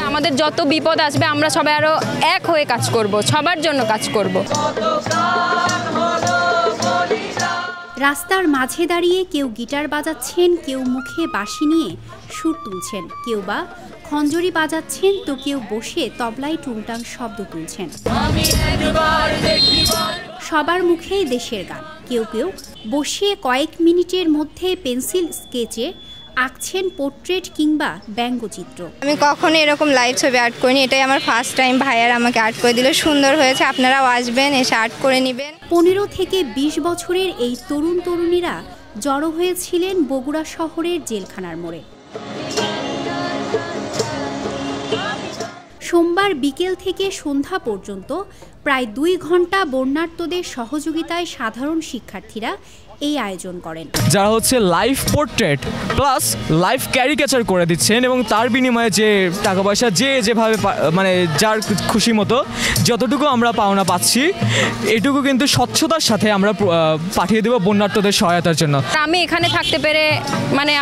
আমাদের যত বিপদ আসবে আমরা সবাই আরো এক হয়ে কাজ করব, সবার জন্য কাজ করব। রাস্তার মাঝে দাঁড়িয়ে কেউ গিটার বাজাচ্ছেন, কেউ মুখে বাঁশি নিয়ে সুর তুলছেন, কেউ বা খঞ্জরি বাজাচ্ছেন, তো কেউ বসে তবলায় টুংটাং শব্দ তুলছেন। সবার মুখেই দেশের গান। কেউ কেউ বসে কয়েক মিনিটের মধ্যে পেন্সিল স্কেচে আঁকছেন পোর্ট্রেট কিংবা ব্যঙ্গচিত্র। আমি কখনো এরকম লাইভ ছবি আর্ট করিনি, এটাই আমার ফার্স্ট টাইম। ভাইয়ার আমাকে আর্ট করে দিল, সুন্দর হয়েছে। আপনারাও আসবেন, এসে আর্ট করে নেবেন। 15 থেকে 20 বছরের এই তরুণ তরুণীরা জড়ো হয়েছিলেন বগুড়া শহরের জেলখানার মোড়ে। সোমবার বিকেল থেকে সন্ধ্যা পর্যন্ত প্রায় 2 ঘন্টা বন্যার্তদের সহযোগিতায় সাধারণ শিক্ষার্থীরা এই আয়োজন করেন। যারা হচ্ছে live portrait plus live caricature করে দিচ্ছেন এবং তার বিনিময়ে যে টাকা পয়সা যেভাবে মানে যার খুশি মতো যতটুকু আমরা পাওনা পাচ্ছি এটুকু কিন্তু স্বচ্ছতার সাথে আমরা পাঠিয়ে দেব বন্যার্তদের সহায়তার জন্য। আমি এখানে থাকতে পেরে মানে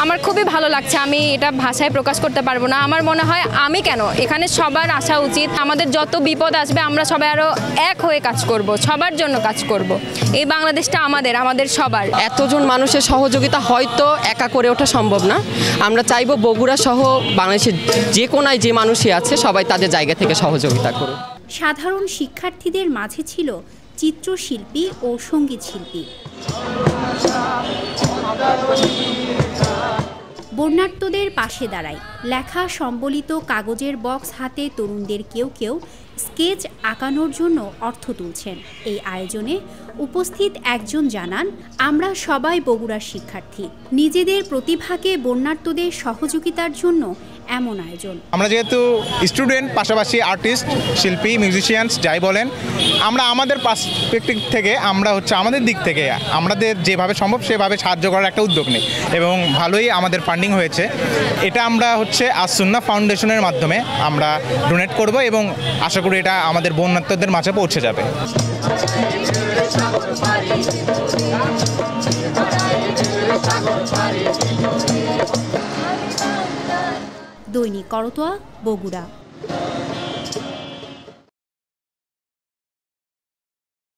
আমার খুবই ভালো লাগছে। আমি এটা ভাষায় প্রকাশ করতে পারবো না। আমার মনে হয় আমি কেন, এখানে সবার আসা উচিত। আমাদের যত বিপদ আসবে আমরা সবাই আরো এক হয়ে কাজ করব, সবার জন্য কাজ করব। এই বাংলাদেশটা আমাদের সবার। এতজন মানুষের সহযোগিতা হয়তো একা করে ওঠা সম্ভব না। আমরা চাইবো বগুড়া সহ বাংলাদেশের যে কোনায় যে মানুষই আছে সবাই তাদের জায়গা থেকে সহযোগিতা করুক। সাধারণ শিক্ষার্থীদের মাঝে ছিল চিত্রশিল্পী ও সঙ্গীত শিল্পী। বন্যার্তদের পাশে দাঁড়ায় লেখা সম্বলিত কাগজের বক্স হাতে তরুণদের কেউ কেউ স্কেচ আঁকানোর জন্য অর্থ তুলছেন। এই আয়োজনে উপস্থিত একজন জানান, আমরা সবাই বগুড়ার শিক্ষার্থী, নিজেদের প্রতিভাকে বন্যার্তদের সহযোগিতার জন্য এমন আয়োজন। আমরা যেহেতু স্টুডেন্ট, পাশাপাশি আর্টিস্ট, শিল্পী, মিউজিশিয়ানস যাই বলেন, আমরা আমাদের পার্সপেক্টিভ থেকে আমরা হচ্ছে আমাদের দিক থেকে আমাদের যেভাবে সম্ভব সেভাবে সাহায্য করার একটা উদ্যোগ নিই এবং ভালোই আমাদের ফান্ডিং হয়েছে। এটা আমরা হচ্ছে আসুন্না ফাউন্ডেশনের মাধ্যমে আমরা ডোনেট করব এবং আশা করি এটা আমাদের বন্যার্তদের মাঝে পৌঁছে যাবে। দৈনিক করতোয়া, বগুড়া।